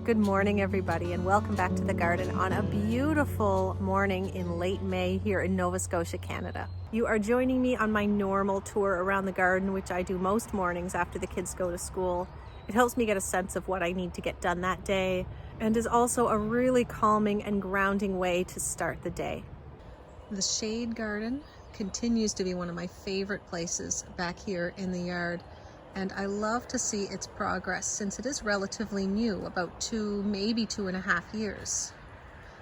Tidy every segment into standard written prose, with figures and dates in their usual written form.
Good morning, everybody, and welcome back to the garden on a beautiful morning in late May here in Nova Scotia, Canada. You are joining me on my normal tour around the garden, which I do most mornings after the kids go to school. It helps me get a sense of what I need to get done that day and is also a really calming and grounding way to start the day. The shade garden continues to be one of my favorite places back here in the yard. And I love to see its progress since it is relatively new, about maybe 2.5 years.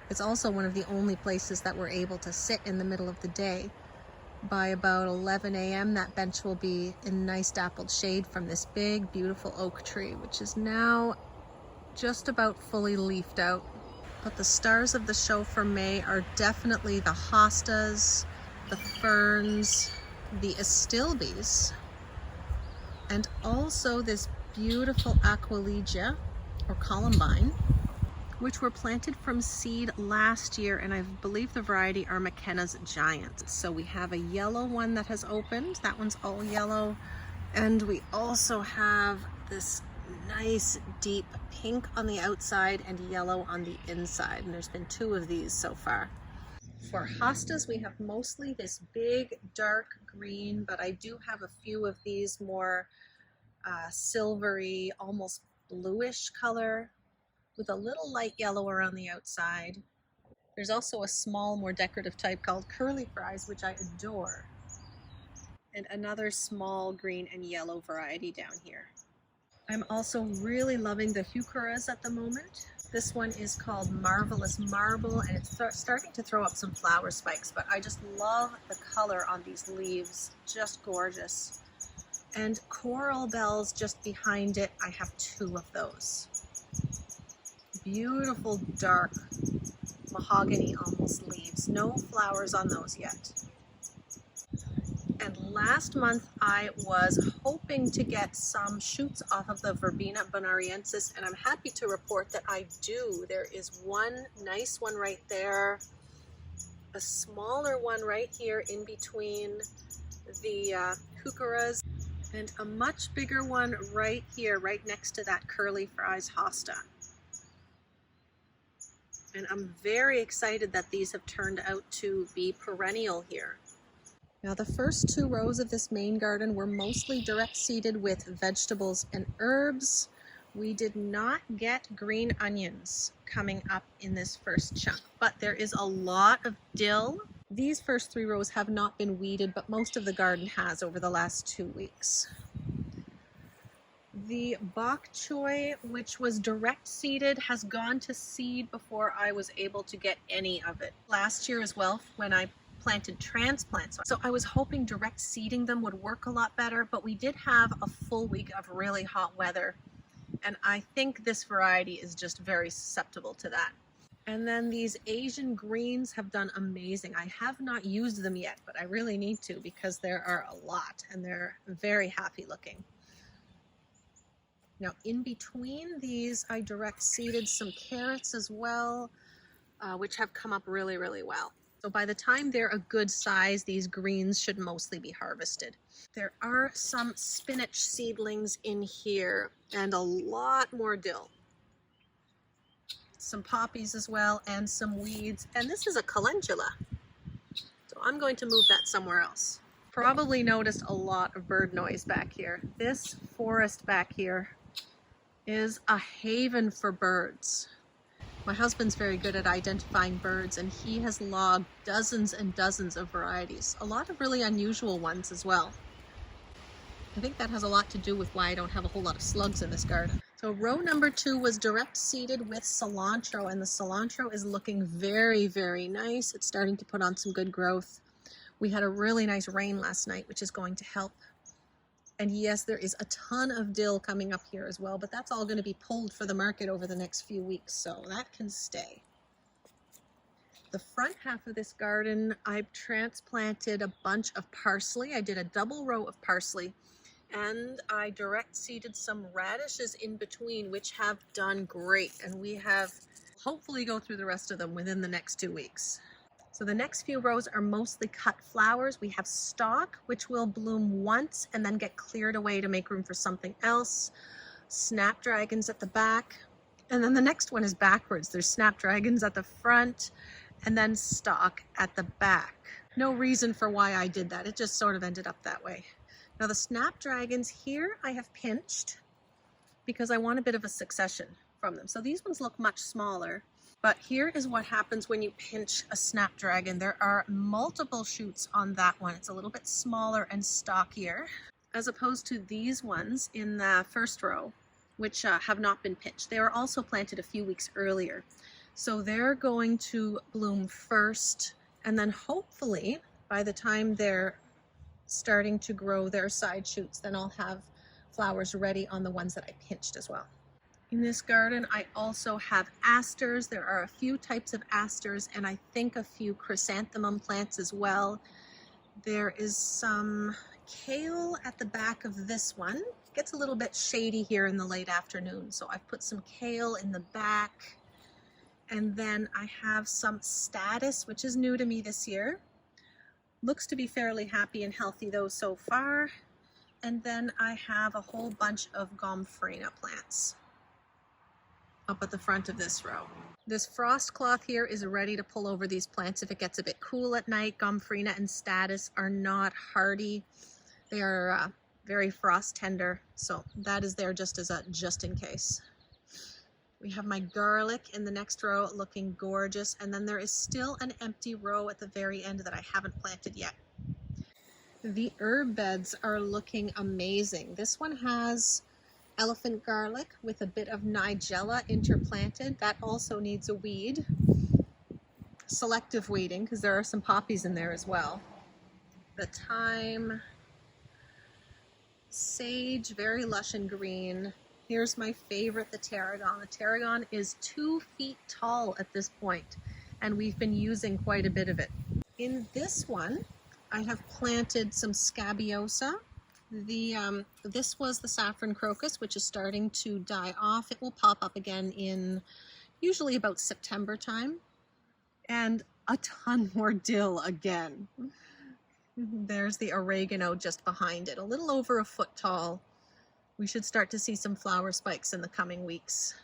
It's also one of the only places that we're able to sit in the middle of the day. By about 11 a.m. that bench will be in nice dappled shade from this big, beautiful oak tree, which is now just about fully leafed out. But the stars of the show for May are definitely the hostas, the ferns, the astilbes, and also this beautiful Aquilegia or columbine, which were planted from seed last year, and I believe the variety are McKenna's Giant. So we have a yellow one that has opened. That one's all yellow. And we also have this nice deep pink on the outside and yellow on the inside. And there's been 2 of these so far. For hostas, we have mostly this big dark green, but I do have a few of these more silvery, almost bluish color with a little light yellow around the outside. There's also a small, more decorative type called curly fries, which I adore, and another small green and yellow variety down here. I'm also really loving the heucheras at the moment. This one is called Marvelous Marble, and it's starting to throw up some flower spikes, but I just love the color on these leaves. Just gorgeous. And coral bells just behind it, I have 2 of those. Beautiful dark mahogany almost leaves. No flowers on those yet. And last month I was hoping to get some shoots off of the Verbena bonariensis, and I'm happy to report that I do. There is one nice one right there, a smaller one right here in between the heucheras, and a much bigger one right here, right next to that curly fries hosta. And I'm very excited that these have turned out to be perennial here. Now the first 2 rows of this main garden were mostly direct seeded with vegetables and herbs. We did not get green onions coming up in this first chunk, but there is a lot of dill. These first 3 rows have not been weeded, but most of the garden has over the last 2 weeks. The bok choy, which was direct seeded, has gone to seed before I was able to get any of it. Last year as well, when I planted transplants. So I was hoping direct seeding them would work a lot better, but we did have a full week of really hot weather, and I think this variety is just very susceptible to that. And then these Asian greens have done amazing. I have not used them yet, but I really need to because there are a lot and they're very happy looking. Now in between these, I direct seeded some carrots as well, which have come up really, really well. So by the time they're a good size, these greens should mostly be harvested. There are some spinach seedlings in here and a lot more dill. Some poppies as well and some weeds. And this is a calendula. So I'm going to move that somewhere else. Probably noticed a lot of bird noise back here. This forest back here is a haven for birds. My husband's very good at identifying birds, and he has logged dozens and dozens of varieties, a lot of really unusual ones as well. I think that has a lot to do with why I don't have a whole lot of slugs in this garden. So row number 2 was direct seeded with cilantro, and the cilantro is looking very, very nice. It's starting to put on some good growth. We had a really nice rain last night, which is going to help. And yes, there is a ton of dill coming up here as well, but that's all going to be pulled for the market over the next few weeks, so that can stay. The front half of this garden, I've transplanted a bunch of parsley. I did a double row of parsley, and I direct seeded some radishes in between, which have done great. And we have hopefully go through the rest of them within the next 2 weeks. So the next few rows are mostly cut flowers. We have stock, which will bloom once and then get cleared away to make room for something else. Snapdragons at the back. And then the next one is backwards. There's snapdragons at the front and then stock at the back. No reason for why I did that. It just sort of ended up that way. Now the snapdragons here I have pinched because I want a bit of a succession from them. So these ones look much smaller. But here is what happens when you pinch a snapdragon. There are multiple shoots on that one. It's a little bit smaller and stockier, as opposed to these ones in the first row, which have not been pinched. They were also planted a few weeks earlier. So they're going to bloom first, and then hopefully by the time they're starting to grow their side shoots, then I'll have flowers ready on the ones that I pinched as well. In this garden, I also have asters. There are a few types of asters and I think a few chrysanthemum plants as well. There is some kale at the back of this one. It gets a little bit shady here in the late afternoon, so I've put some kale in the back. And then I have some statice, which is new to me this year. Looks to be fairly happy and healthy though so far. And then I have a whole bunch of gomphrena plants up at the front of this row. This frost cloth here is ready to pull over these plants if it gets a bit cool at night. Gomphrena and statice are not hardy. They are very frost tender, so that is there just as a just in case. We have my garlic in the next row looking gorgeous, and then there is still an empty row at the very end that I haven't planted yet. The herb beds are looking amazing. This one has elephant garlic with a bit of nigella interplanted. That also needs a weed. Selective weeding, because there are some poppies in there as well. The thyme, sage, very lush and green. Here's my favorite, the tarragon. The tarragon is 2 feet tall at this point, and we've been using quite a bit of it. In this one, I have planted some scabiosa. This was the saffron crocus, which is starting to die off. It will pop up again in usually about September time. And a ton more dill again. There's the oregano just behind it, a little over a foot tall. We should start to see some flower spikes in the coming weeks.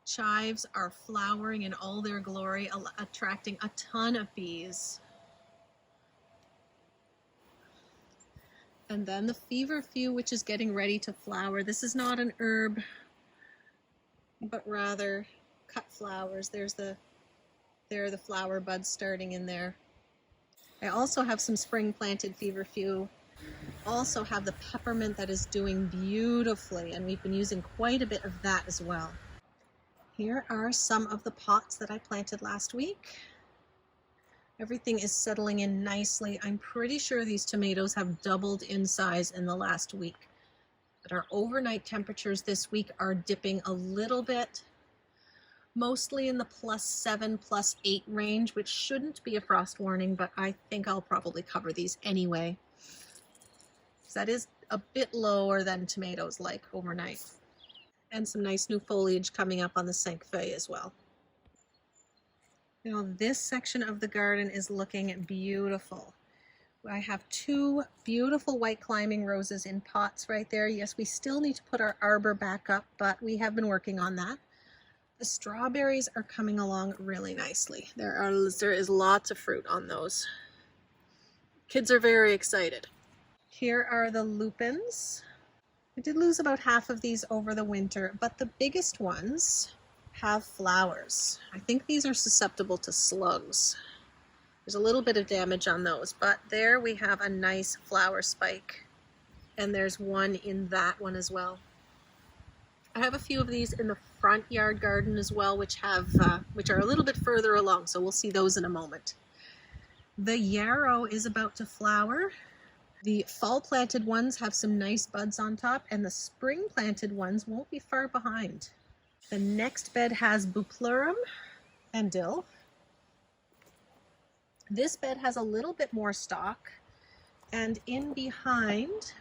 Chives are flowering in all their glory, attracting a ton of bees. And then the feverfew, which is getting ready to flower. This is not an herb, but rather cut flowers. There are the flower buds starting in there. I also have some spring planted feverfew. Also have the peppermint that is doing beautifully, and we've been using quite a bit of that as well. Here are some of the pots that I planted last week. Everything is settling in nicely. I'm pretty sure these tomatoes have doubled in size in the last week. But our overnight temperatures this week are dipping a little bit, mostly in the +7, +8 range, which shouldn't be a frost warning, but I think I'll probably cover these anyway. So that is a bit lower than tomatoes like overnight. And some nice new foliage coming up on the cinquefoil as well. Now this section of the garden is looking beautiful. I have 2 beautiful white climbing roses in pots right there. Yes, we still need to put our arbor back up, but we have been working on that. The strawberries are coming along really nicely. There is lots of fruit on those. Kids are very excited. Here are the lupins. I did lose about half of these over the winter, but the biggest ones have flowers. I think these are susceptible to slugs. There's a little bit of damage on those, but there we have a nice flower spike. And there's one in that one as well. I have a few of these in the front yard garden as well, which are a little bit further along, so we'll see those in a moment. The yarrow is about to flower. The fall planted ones have some nice buds on top, and the spring planted ones won't be far behind. The next bed has bupleurum and dill. This bed has a little bit more stalk, and in behind,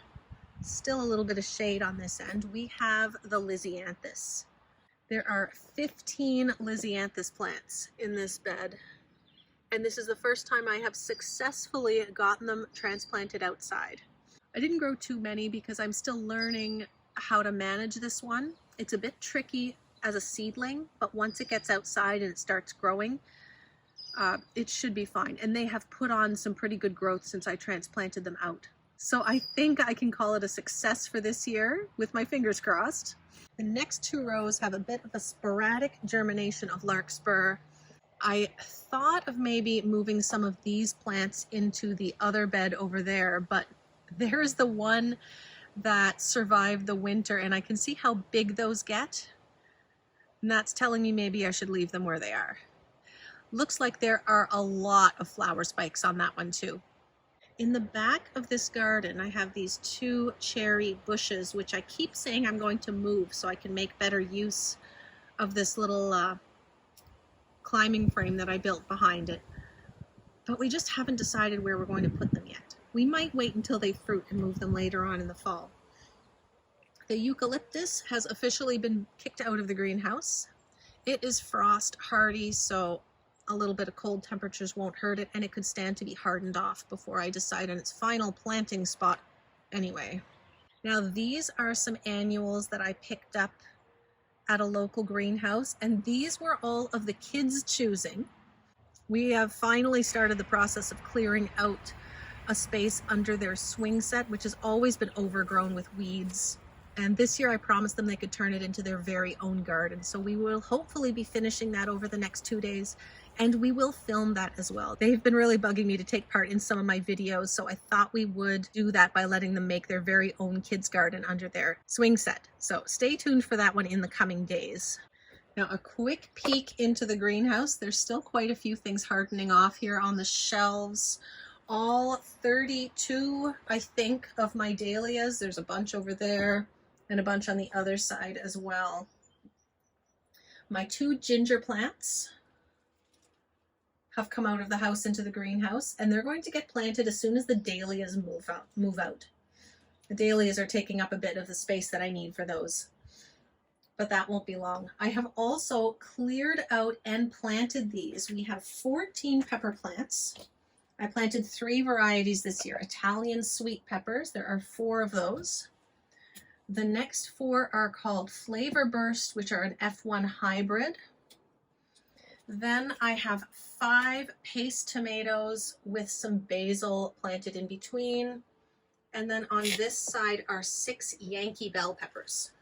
still a little bit of shade on this end, we have the lisianthus. There are 15 Lisianthus plants in this bed, and this is the first time I have successfully gotten them transplanted outside. I didn't grow too many because I'm still learning how to manage this one. It's a bit tricky as a seedling, but once it gets outside and it starts growing, it should be fine. And they have put on some pretty good growth since I transplanted them out. So I think I can call it a success for this year, with my fingers crossed. The next two rows have a bit of a sporadic germination of larkspur. I thought of maybe moving some of these plants into the other bed over there, but there's the one that survived the winter, and I can see how big those get. And that's telling me maybe I should leave them where they are. Looks like there are a lot of flower spikes on that one too. In the back of this garden, I have these two cherry bushes, which I keep saying I'm going to move so I can make better use of this little climbing frame that I built behind it. But we just haven't decided where we're going to put them yet. We might wait until they fruit and move them later on in the fall. The eucalyptus has officially been kicked out of the greenhouse. It is frost hardy, so a little bit of cold temperatures won't hurt it, and it could stand to be hardened off before I decide on its final planting spot anyway. Now these are some annuals that I picked up at a local greenhouse, and these were all of the kids' choosing. We have finally started the process of clearing out a space under their swing set, which has always been overgrown with weeds. And this year I promised them they could turn it into their very own garden. So we will hopefully be finishing that over the next 2 days, and we will film that as well. They've been really bugging me to take part in some of my videos, so I thought we would do that by letting them make their very own kids garden under their swing set. So stay tuned for that one in the coming days. Now a quick peek into the greenhouse. There's still quite a few things hardening off here on the shelves. All 32, I think, of my dahlias. There's a bunch over there and a bunch on the other side as well. My two ginger plants have come out of the house into the greenhouse, and they're going to get planted as soon as the dahlias move out. The dahlias are taking up a bit of the space that I need for those, but that won't be long. I have also cleared out and planted these. We have 14 pepper plants. I planted 3 varieties this year. Italian sweet peppers, there are 4 of those. The next 4 are called Flavor Burst, which are an F1 hybrid. Then I have 5 paste tomatoes with some basil planted in between. And then on this side are 6 Yankee bell peppers.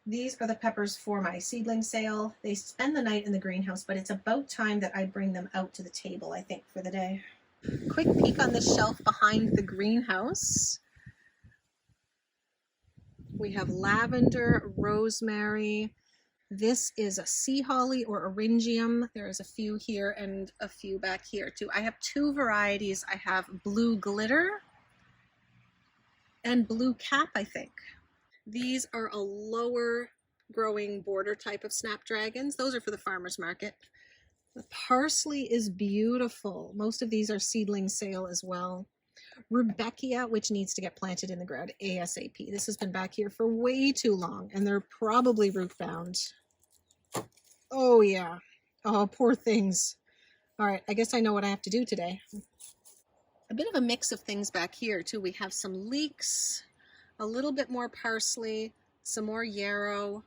These are the peppers for my seedling sale. They spend the night in the greenhouse, but it's about time that I bring them out to the table, I think, for the day. Quick peek on this shelf behind the greenhouse. We have lavender, rosemary. This is a sea holly or eryngium. There's a few here and a few back here too. I have 2 varieties. I have blue glitter and blue cap, I think. These are a lower growing border type of snapdragons. Those are for the farmer's market. The parsley is beautiful. Most of these are seedling sale as well. Rudbeckia, which needs to get planted in the ground ASAP. This has been back here for way too long, and they're probably root bound. Oh yeah. Oh, poor things. All right, I guess I know what I have to do today. A bit of a mix of things back here too. We have some leeks, a little bit more parsley, some more yarrow,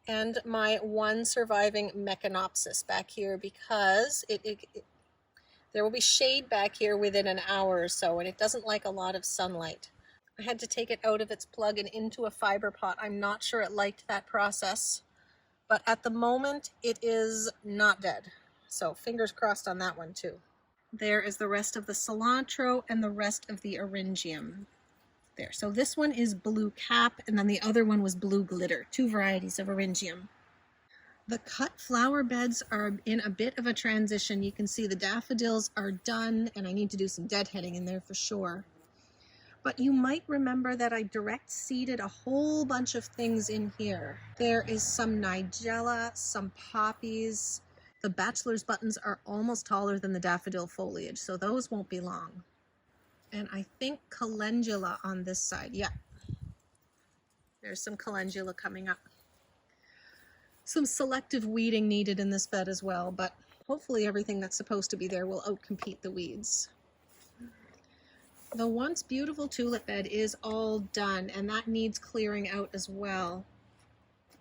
and my one surviving Mechanopsis back here because there will be shade back here within an hour or so, and it doesn't like a lot of sunlight. I had to take it out of its plug and into a fiber pot. I'm not sure it liked that process, but at the moment it is not dead. So fingers crossed on that one too. There is the rest of the cilantro and the rest of the eryngium. There. So this one is blue cap, and then the other one was blue glitter. 2 varieties of eryngium. The cut flower beds are in a bit of a transition. You can see the daffodils are done, and I need to do some deadheading in there for sure. But you might remember that I direct seeded a whole bunch of things in here. There is some nigella, some poppies. The bachelor's buttons are almost taller than the daffodil foliage, so those won't be long. And I think calendula on this side. Yeah, there's some calendula coming up. Some selective weeding needed in this bed as well, but hopefully everything that's supposed to be there will outcompete the weeds. The once beautiful tulip bed is all done, and that needs clearing out as well.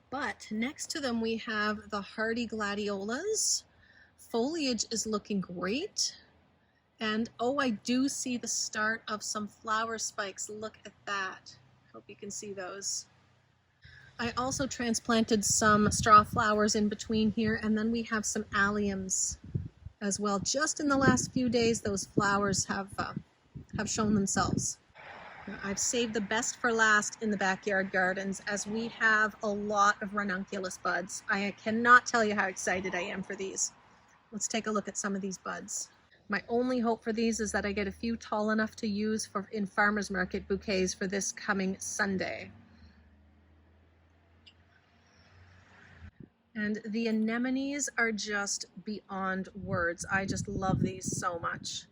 But next to them we have the hardy gladiolas. Foliage is looking great. And oh, I do see the start of some flower spikes. Look at that. Hope you can see those. I also transplanted some straw flowers in between here, and then we have some alliums as well. Just in the last few days, those flowers have shown themselves. I've saved the best for last in the backyard gardens, as we have a lot of ranunculus buds. I cannot tell you how excited I am for these. Let's take a look at some of these buds. My only hope for these is that I get a few tall enough to use in farmers market bouquets for this coming Sunday. And the anemones are just beyond words. I just love these so much.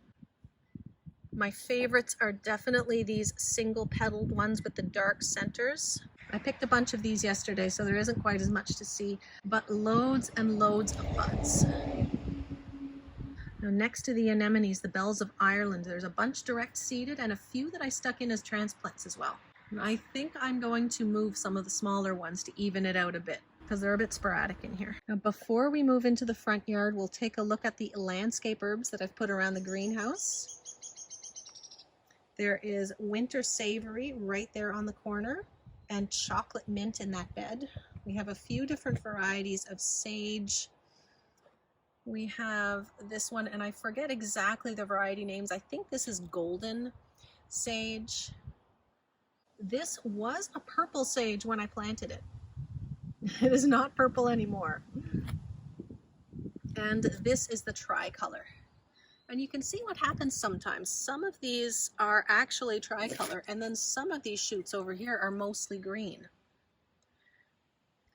My favorites are definitely these single petaled ones with the dark centers. I picked a bunch of these yesterday, so there isn't quite as much to see, but loads and loads of buds. Now, next to the anemones, the bells of Ireland, there's a bunch direct seeded and a few that I stuck in as transplants as well. And I think I'm going to move some of the smaller ones to even it out a bit, because they're a bit sporadic in here. Now, before we move into the front yard, we'll take a look at the landscape herbs that I've put around the greenhouse. There is winter savory right there on the corner, and chocolate mint in that bed. We have a few different varieties of sage. We have this one, and I forget exactly the variety names. I think this is golden sage. This was a purple sage when I planted it. It is not purple anymore. And this is the tricolor. And you can see what happens sometimes. Some of these are actually tricolor, and then some of these shoots over here are mostly green.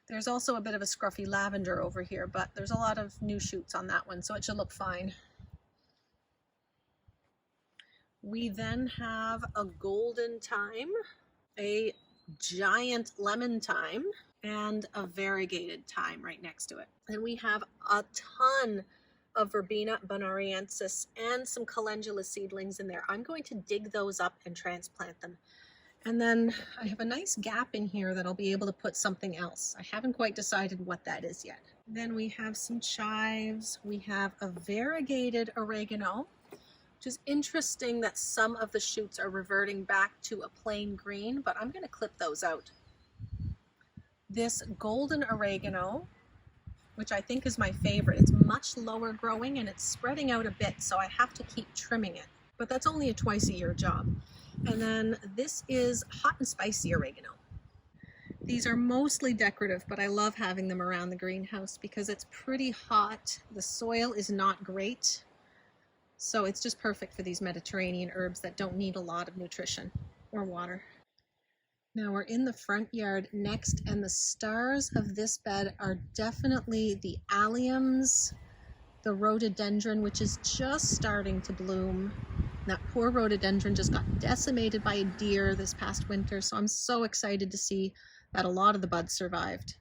There's also a bit of a scruffy lavender over here, but there's a lot of new shoots on that one, so it should look fine. We then have a golden thyme, a giant lemon thyme, and a variegated thyme right next to it. And we have a ton of Verbena bonariensis and some calendula seedlings in there. I'm going to dig those up and transplant them. And then I have a nice gap in here that I'll be able to put something else. I haven't quite decided what that is yet. Then we have some chives. We have a variegated oregano, which is interesting that some of the shoots are reverting back to a plain green, but I'm going to clip those out. This golden oregano, which I think is my favorite. It's much lower growing and it's spreading out a bit, so I have to keep trimming it. But that's only a twice a year job. And then this is hot and spicy oregano. These are mostly decorative, but I love having them around the greenhouse because it's pretty hot. The soil is not great, so it's just perfect for these Mediterranean herbs that don't need a lot of nutrition or water. Now we're in the front yard next, and the stars of this bed are definitely the alliums, the rhododendron, which is just starting to bloom. That poor rhododendron just got decimated by a deer this past winter, so I'm so excited to see that a lot of the buds survived.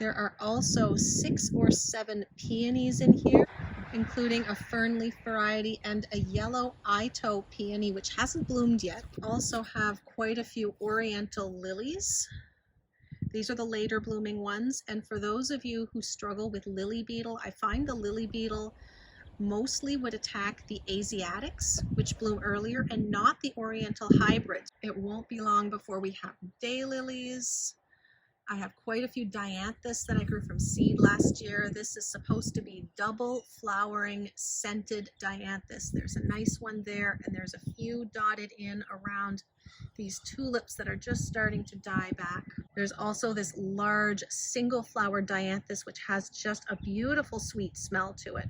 There are also 6 or 7 peonies in here, including a fern leaf variety and a yellow eye-toe peony, which hasn't bloomed yet. Also have quite a few Ornamental lilies. These are the later blooming ones, and for those of you who struggle with lily beetle, I find the lily beetle mostly would attack the Asiatics, which bloom earlier, and not the Ornamental hybrids. It won't be long before we have daylilies. I have quite a few dianthus that I grew from seed last year. This is supposed to be double flowering scented dianthus. There's a nice one there, and there's a few dotted in around these tulips that are just starting to die back. There's also this large single flowered dianthus, which has just a beautiful sweet smell to it.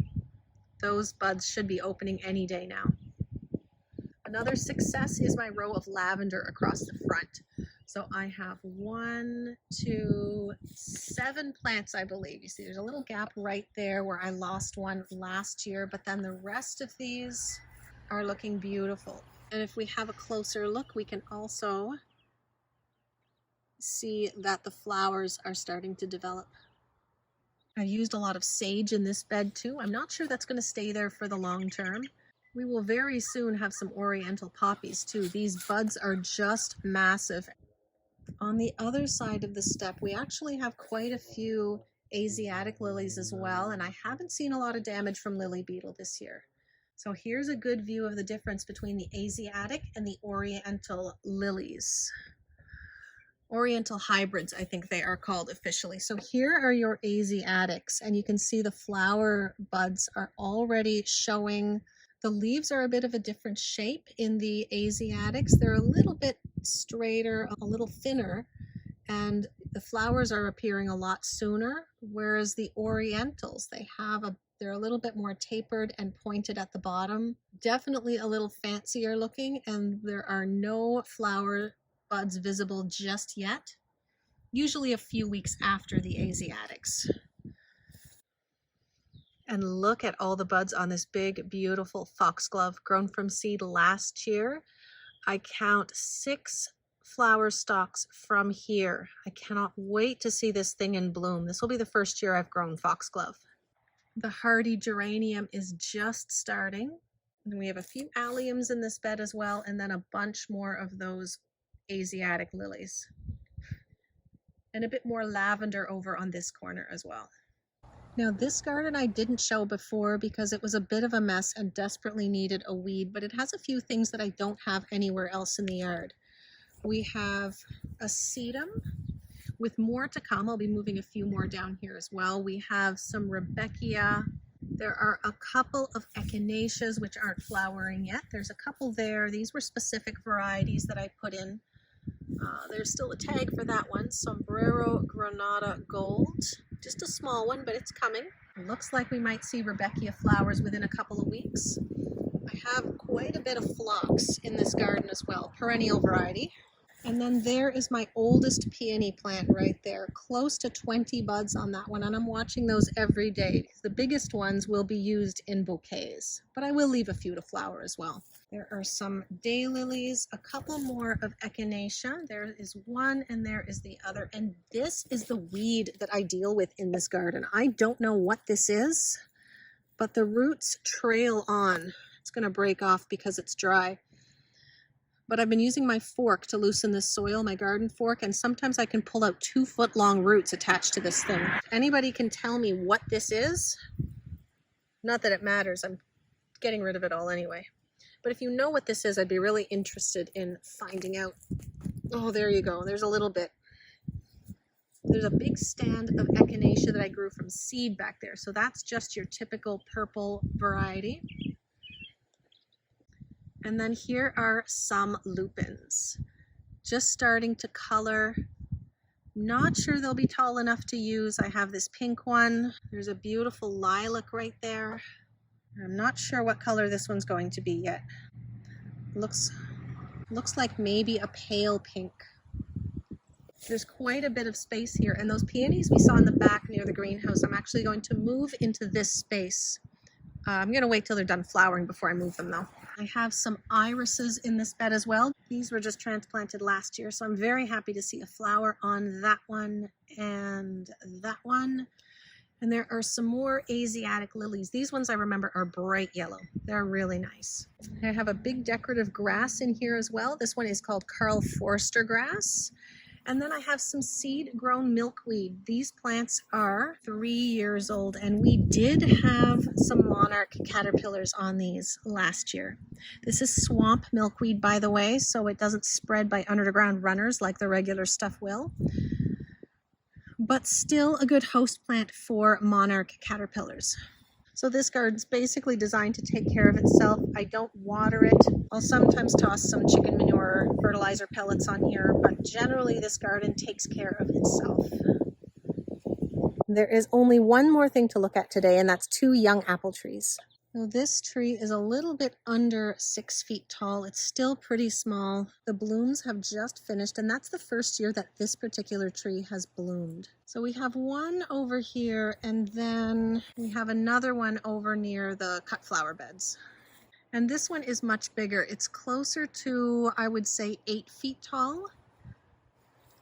Those buds should be opening any day now. Another success is my row of lavender across the front. So I have 1, 2, 7 plants, I believe. You see there's a little gap right there where I lost one last year, but then the rest of these are looking beautiful. And if we have a closer look, we can also see that the flowers are starting to develop. I used a lot of sage in this bed too. I'm not sure that's going to stay there for the long term. We will very soon have some Oriental poppies too. These buds are just massive. On the other side of the step, we actually have quite a few Asiatic lilies as well, and I haven't seen a lot of damage from lily beetle this year. So here's a good view of the difference between the Asiatic and the Oriental lilies. Oriental hybrids, I think they are called officially. So here are your Asiatics, and you can see the flower buds are already showing. The leaves are a bit of a different shape in the Asiatics. They're a little bit straighter, a little thinner, and the flowers are appearing a lot sooner, whereas the Orientals, they're a little bit more tapered and pointed at the bottom. Definitely a little fancier looking, and there are no flower buds visible just yet, usually a few weeks after the Asiatics. And look at all the buds on this big, beautiful foxglove grown from seed last year. I count 6 flower stalks from here. I cannot wait to see this thing in bloom. This will be the first year I've grown foxglove. The hardy geranium is just starting. And we have a few alliums in this bed as well, and then a bunch more of those Asiatic lilies. And a bit more lavender over on this corner as well. Now this garden I didn't show before because it was a bit of a mess and desperately needed a weed, but it has a few things that I don't have anywhere else in the yard. We have a sedum with more to come. I'll be moving a few more down here as well. We have some Rebecca. There are a couple of echinaceas which aren't flowering yet. There's a couple there. These were specific varieties that I put in. There's still a tag for that one, Sombrero Granada Gold. Just a small one, but it's coming. It looks like we might see Rebecca flowers within a couple of weeks. I have quite a bit of phlox in this garden as well, perennial variety. And then there is my oldest peony plant right there, close to 20 buds on that one, and I'm watching those every day. The biggest ones will be used in bouquets, but I will leave a few to flower as well. There are some daylilies, a couple more of echinacea. There is one and there is the other, and this is the weed that I deal with in this garden. I don't know what this is, but the roots trail on. It's going to break off because it's dry. But I've been using my fork to loosen this soil, my garden fork, and sometimes I can pull out 2-foot-long roots attached to this thing. If anybody can tell me what this is, not that it matters, I'm getting rid of it all anyway. But if you know what this is, I'd be really interested in finding out. Oh, there you go. There's a little bit. There's a big stand of echinacea that I grew from seed back there. So that's just your typical purple variety. And then here are some lupins, just starting to color. Not sure they'll be tall enough to use. I have this pink one. There's a beautiful lilac right there. I'm not sure what color this one's going to be yet. Looks like maybe a pale pink. There's quite a bit of space here, and those peonies we saw in the back near the greenhouse, I'm actually going to move into this space. I'm going to wait till they're done flowering before I move them though. I have some irises in this bed as well. These were just transplanted last year, so I'm very happy to see a flower on that one and that one. And there are some more Asiatic lilies. These ones I remember are bright yellow. They're really nice. I have a big decorative grass in here as well. This one is called Karl Forster grass. And then I have some seed-grown milkweed. These plants are 3 years old, and we did have some monarch caterpillars on these last year. This is swamp milkweed, by the way, so it doesn't spread by underground runners like the regular stuff will. But still a good host plant for monarch caterpillars. So this garden's basically designed to take care of itself. I don't water it. I'll sometimes toss some chicken manure or fertilizer pellets on here, but generally this garden takes care of itself. There is only one more thing to look at today, and that's 2 young apple trees. Now this tree is a little bit under 6 feet tall. It's still pretty small. The blooms have just finished, and that's the first year that this particular tree has bloomed. So we have one over here, and then we have another one over near the cut flower beds. And this one is much bigger. It's closer to, I would say, 8 feet tall.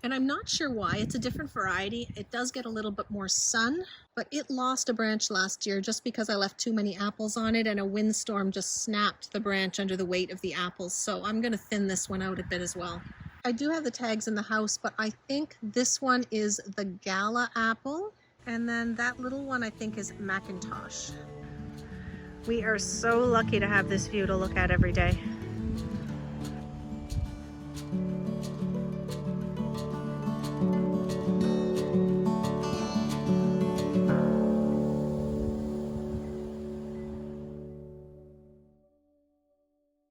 And I'm not sure why. It's a different variety. It does get a little bit more sun, but it lost a branch last year just because I left too many apples on it, and a windstorm just snapped the branch under the weight of the apples. So I'm going to thin this one out a bit as well. I do have the tags in the house, but I think this one is the Gala apple. And then that little one I think is Macintosh. We are so lucky to have this view to look at every day.